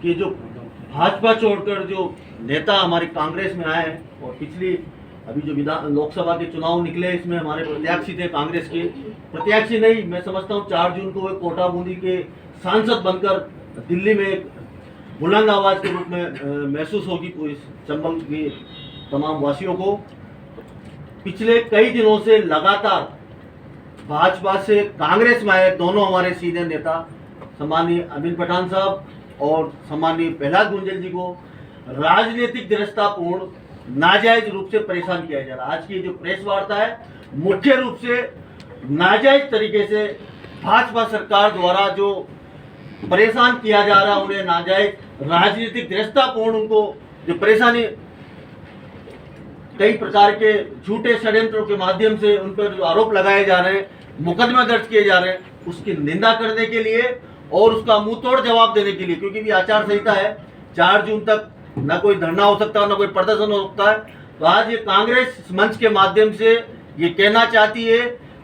कि जो भाजपा छोड़कर जो नेता हमारे कांग्रेस में आए हैं और पिछली अभी जो लोकसभा के चुनाव निकले इसमें हमारे प्रत्याशी थे कांग्रेस के, प्रत्याशी नहीं मैं समझता हूँ 4 जून को वे कोटा बूंदी के सांसद बनकर दिल्ली में एक बुलंद आवाज के रूप में महसूस होगी इस चंबल के तमाम वासियों को। पिछले कई दिनों से लगातार भाजपा से कांग्रेस में आए दोनों हमारे सीनियर नेता सम्माननीय अमीन पठान साहब और सम्माननीय प्रहलाद गुंजल जी को राजनीतिक दृष्टापूर्ण नाजायज रूप से परेशान किया जा रहा है। आज की जो प्रेस वार्ता है मुख्य रूप से नाजायज तरीके से भाजपा सरकार द्वारा जो परेशान किया जा रहा है, उन्हें नाजायज राजनीतिक दृष्टापूर्ण उनको जो परेशानी कई प्रकार के झूठे षड्यंत्रों के माध्यम से उन पर जो आरोप लगाए जा रहे हैं, मुकदमा दर्ज किए जा रहे हैं, उसकी निंदा करने के लिए और उसका मुंह तोड़ जवाब देने के लिए, क्योंकि भी आचार संहिता है 4 जून तक न कोई धरना हो सकता है न कोई प्रदर्शन हो सकता है। तो आज ये कांग्रेस मंच के माध्यम से ये कहना चाहती है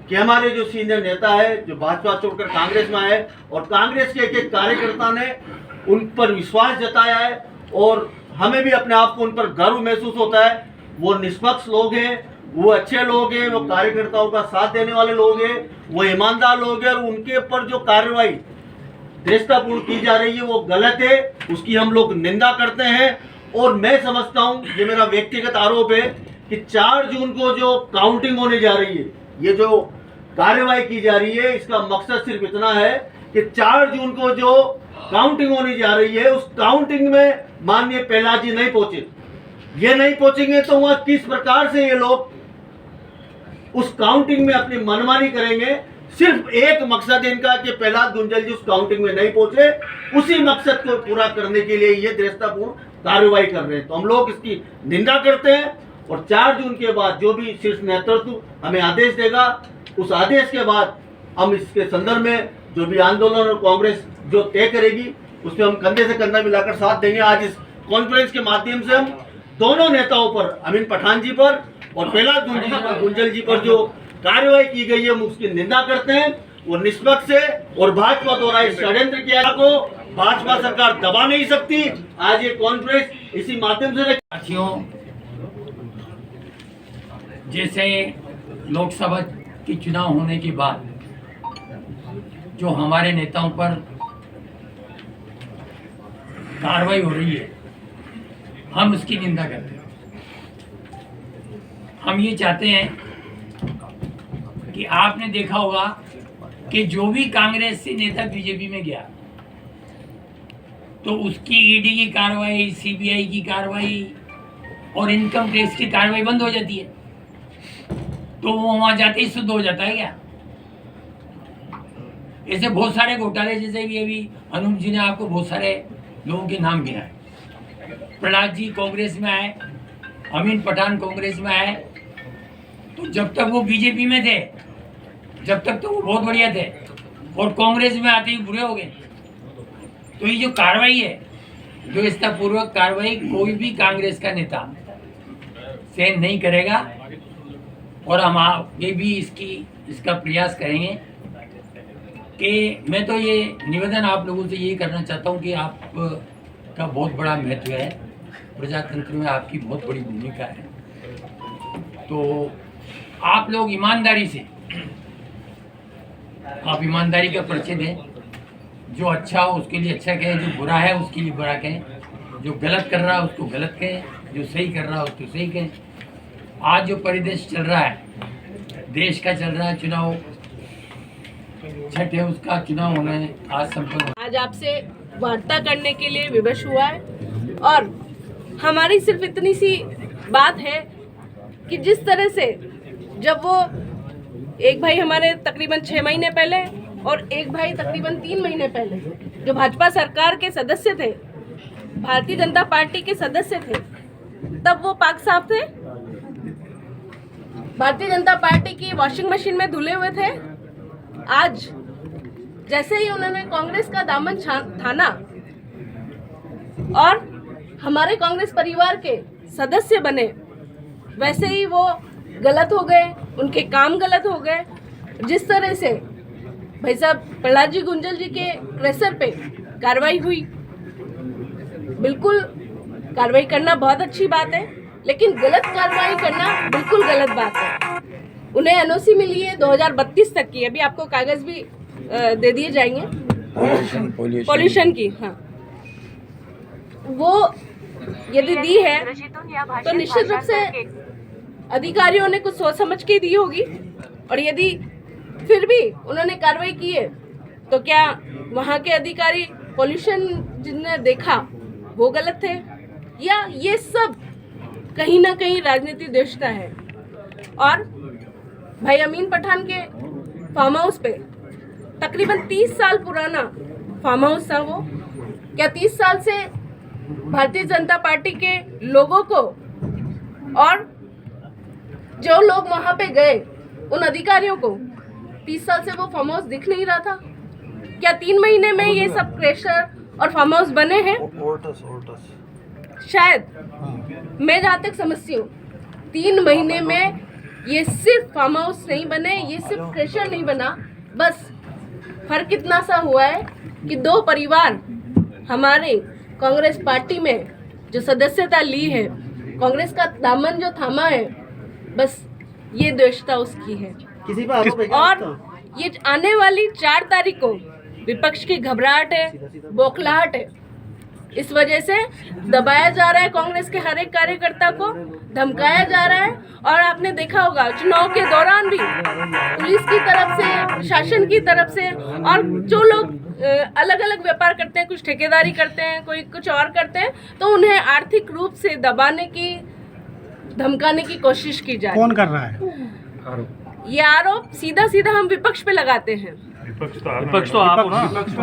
कि हमारे जो सीनियर नेता है जो भाजपा छोड़कर कांग्रेस में आए और कांग्रेस के एक कार्यकर्ता ने उन पर विश्वास जताया है और हमें भी अपने आप को उन पर गर्व महसूस होता है। वो निष्पक्ष लोग हैं, वो अच्छे लोग हैं, वो कार्यकर्ताओं का साथ देने वाले लोग हैं, वो ईमानदार लोग हैं और उनके ऊपर जो कार्रवाई दृष्टापूर्ण की जा रही है वो गलत है, उसकी हम लोग निंदा करते हैं। और मैं समझता हूं, ये मेरा व्यक्तिगत आरोप है कि 4 जून को जो काउंटिंग होने जा रही है, ये जो कार्रवाई की जा रही है, इसका मकसद सिर्फ इतना है कि 4 जून को जो काउंटिंग होने जा रही है उस काउंटिंग में माननीय प्रहलाद जी नहीं पहुंचे। ये नहीं पहुंचेंगे तो वहां किस प्रकार से ये लोग उस काउंटिंग में अपनी मनमानी करेंगे। सिर्फ एक मकसद है इनका कि प्रहलाद गुंजल जी उस काउंटिंग में नहीं पहुंचे, उसी मकसद को पूरा करने के लिए ये दृष्टापूर्ण कार्रवाई कर रहे हैं। तो हम लोग इसकी निंदा करते हैं और 4 जून के बाद जो भी शीर्ष नेतृत्व हमें आदेश देगा, उस आदेश के बाद हम इसके संदर्भ में जो भी आंदोलन और कांग्रेस जो तय करेगी उसमें हम कंधे से कंधा मिलाकर साथ देंगे। आज इस कॉन्फ्रेंस के माध्यम से हम दोनों नेताओं पर, अमीन पठान जी पर और प्रहलाद गुंजल जी पर जो कार्रवाई की गई है हम उसकी निंदा करते हैं। वो निष्पक्ष है और भाजपा द्वारा इस षड्यंत्र किया को भाजपा सरकार दबा नहीं सकती। आज ये कॉन्फ्रेंस इसी माध्यम से साथियों, जैसे लोकसभा की चुनाव होने के बाद जो हमारे नेताओं पर कार्रवाई हो रही है, हम उसकी निंदा करते हैं। हम ये चाहते हैं कि आपने देखा होगा कि जो भी कांग्रेस से नेता बीजेपी में गया तो उसकी ईडी की कार्रवाई, सीबीआई की कार्रवाई और इनकम टैक्स की कार्रवाई बंद हो जाती है, तो वो वहां जाते ही शुद्ध हो जाता है क्या? ऐसे बहुत सारे घोटाले, जैसे भी अभी अनूप जी ने आपको बहुत सारे लोगों के नाम गिनाए। प्रहलाद जी कांग्रेस में आए, अमीन पठान कांग्रेस में आए, तो जब तक वो बीजेपी में थे जब तक तो वो बहुत बढ़िया थे और कांग्रेस में आते ही बुरे हो गए। तो ये जो कार्रवाई है, जो पूर्वक कार्रवाई कोई भी कांग्रेस का नेता सहन नहीं करेगा और हम आगे भी इसका प्रयास करेंगे। कि मैं तो ये निवेदन आप लोगों से ये करना चाहता हूँ कि आपका बहुत बड़ा महत्व है, प्रजातंत्र में आपकी बहुत बड़ी भूमिका है, तो आप लोग ईमानदारी से, आप ईमानदारी का परिचय दें। जो अच्छा हो उसके लिए अच्छा कहें, जो बुरा है उसके लिए बुरा कहें, जो गलत कर रहा है उसको गलत कहें, जो सही कर रहा है उसको सही कहें। आज जो परिदृश्य चल रहा है, देश का चल रहा है, चुनाव छठ है, उसका चुनाव होना है, आज संपन्न। आज आपसे वार्ता करने के लिए विवश हुआ है और हमारी सिर्फ इतनी सी बात है कि जिस तरह से जब वो एक भाई हमारे तकरीबन 6 महीने पहले और एक भाई तकरीबन 3 महीने पहले जो भाजपा सरकार के सदस्य थे, भारतीय जनता पार्टी के सदस्य थे, तब वो पाक साफ थे, भारतीय जनता पार्टी की वॉशिंग मशीन में धुले हुए थे। आज जैसे ही उन्होंने कांग्रेस का दामन थाना और हमारे कांग्रेस परिवार के सदस्य बने, वैसे ही वो गलत हो गए, उनके काम गलत हो गए। जिस तरह से भाई साहब प्रहलाद जी गुंजल जी के प्रेशर पे कार्रवाई हुई, बिल्कुल कार्रवाई करना बहुत अच्छी बात है, लेकिन गलत कार्रवाई करना बिल्कुल गलत बात है। उन्हें एनओसी मिली है 2032 तक की, अभी आपको कागज भी दे दिए जाएंगे पॉल्यूशन की। हाँ, वो यदि दी है तो निश्चित रूप से अधिकारियों ने कुछ सोच समझ के दी होगी, और यदि फिर भी उन्होंने कार्रवाई की है तो क्या वहाँ के अधिकारी पॉल्यूशन जिन्हें देखा वो गलत थे, या ये सब कहीं ना कहीं राजनीति दृष्टा है। और भाई अमीन पठान के फार्म हाउस पे तकरीबन 30 साल पुराना फार्म हाउस था वो। क्या 30 साल से भारतीय जनता पार्टी के लोगों को और जो लोग वहां पे गए उन अधिकारियों को 30 साल से वो फार्म हाउस दिख नहीं रहा था? क्या 3 महीने में ये सब क्रेशर और फार्म हाउस बने हैं? शायद मैं जहाँ तक समझती हूँ 3 महीने में ये सिर्फ फार्म हाउस नहीं बने, ये सिर्फ क्रेशर नहीं बना। बस फर्क इतना सा हुआ है कि 2 परिवार हमारे कांग्रेस पार्टी में जो सदस्यता ली है, कांग्रेस का दामन जो थामा है, बस ये द्वेषता उसकी है। किसी पे आरोप है क्या और आपका? ये आने वाली 4 तारीख को विपक्ष की घबराहट है, बौखलाहट है, इस वजह से दबाया जा रहा है कांग्रेस के हर एक कार्यकर्ता को, धमकाया जा रहा है। और आपने देखा होगा चुनाव के दौरान भी पुलिस की तरफ से, शासन की तरफ से, और जो लोग अलग अलग व्यापार करते हैं, कुछ ठेकेदारी करते हैं, कोई कुछ और करते हैं, तो उन्हें आर्थिक रूप से दबाने की, धमकाने की कोशिश की जाए। कौन कर रहा है ये आरोप सीधा सीधा हम विपक्ष पे लगाते हैं। विपक्ष तो आप हो ना। जो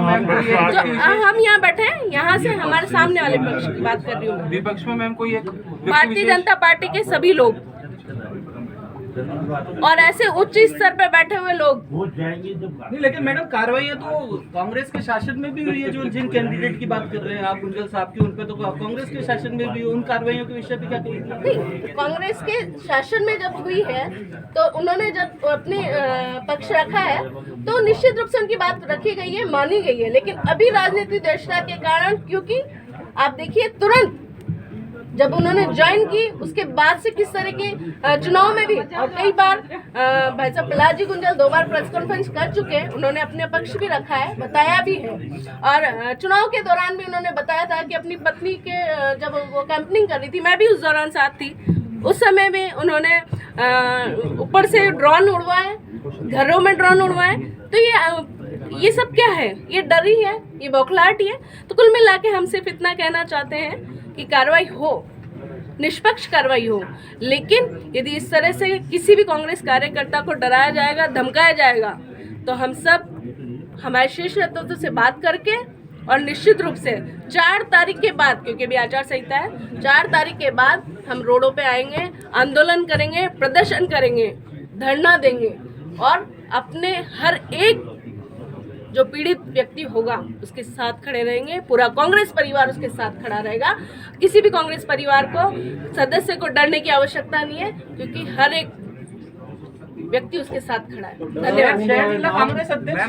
हम यहाँ बैठे हैं, यहाँ से हमारे सामने वाले पक्ष की बात कर रही हूँ। विपक्ष में मैम कोई एक भारतीय जनता पार्टी के सभी लोग और ऐसे उच्च स्तर पर बैठे हुए लोग। नहीं, लेकिन मैडम कार्रवाई तो कांग्रेस के शासन में भी हुई है। जो जिन कैंडिडेट की बात कर रहे हैं आप गुंजल साहब की, उन पे तो कांग्रेस के शासन में भी उन कार्रवाइयों के विषय पे क्या कहेंगे? नहीं, कांग्रेस के शासन में जब हुई है तो उन्होंने जब अपने पक्ष रखा है तो निश्चित रूप से उनकी बात रखी गई है, मानी गई है। लेकिन अभी राजनीतिक दृष्टता के कारण, क्योंकि आप देखिए तुरंत जब उन्होंने ज्वाइन की उसके बाद से किस तरह के चुनाव में भी, और कई बार भाई साहब प्रहलाद जी गुंजल 2 बार प्रेस कॉन्फ्रेंस कर चुके हैं, उन्होंने अपने पक्ष भी रखा है, बताया भी है। और चुनाव के दौरान भी उन्होंने बताया था कि अपनी पत्नी के जब वो कैंपेनिंग कर रही थी, मैं भी उस दौरान साथ थी, उस समय में उन्होंने ऊपर से ड्रोन उड़वाए, घरों में ड्रोन उड़वाए। तो ये सब क्या है? ये डर ही है, ये बौखलाहट ही है। तो कुल मिला के हम सिर्फ इतना कहना चाहते हैं कि कार्रवाई हो, निष्पक्ष कार्रवाई हो। लेकिन यदि इस तरह से किसी भी कांग्रेस कार्यकर्ता को डराया जाएगा, धमकाया जाएगा, तो हम सब हमारे शीर्ष नेतृत्व से बात करके, और निश्चित रूप से 4 तारीख के बाद, क्योंकि अभी आचार संहिता है, 4 तारीख के बाद हम रोडों पे आएंगे, आंदोलन करेंगे, प्रदर्शन करेंगे, धरना देंगे, और अपने हर एक जो पीड़ित व्यक्ति होगा उसके साथ खड़े रहेंगे। पूरा कांग्रेस परिवार उसके साथ खड़ा रहेगा। किसी भी कांग्रेस परिवार को, सदस्य को डरने की आवश्यकता नहीं है, क्योंकि हर एक व्यक्ति उसके साथ खड़ा है। धन्यवाद। कांग्रेस अध्यक्ष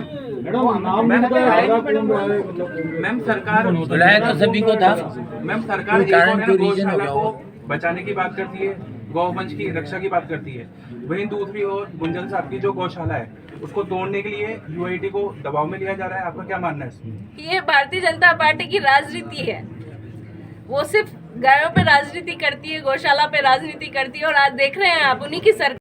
मैम सरकार बुलाया तो सभी को था। मैम सरकार एक कारण और कोई है रीजन हो गौशाला गया को होगा। बचाने की बात करती है, गौवंश की रक्षा की बात करती है, वहीं दूसरी ओर गुंजल साहब की जो गौशाला है उसको तोड़ने के लिए यूआईटी को दबाव में लिया जा रहा है। आपका क्या मानना है इसमें? ये भारतीय जनता पार्टी की राजनीति है। वो सिर्फ गायों पे राजनीति करती है, गौशाला पे राजनीति करती है, और आज देख रहे हैं आप उन्हीं की सरकार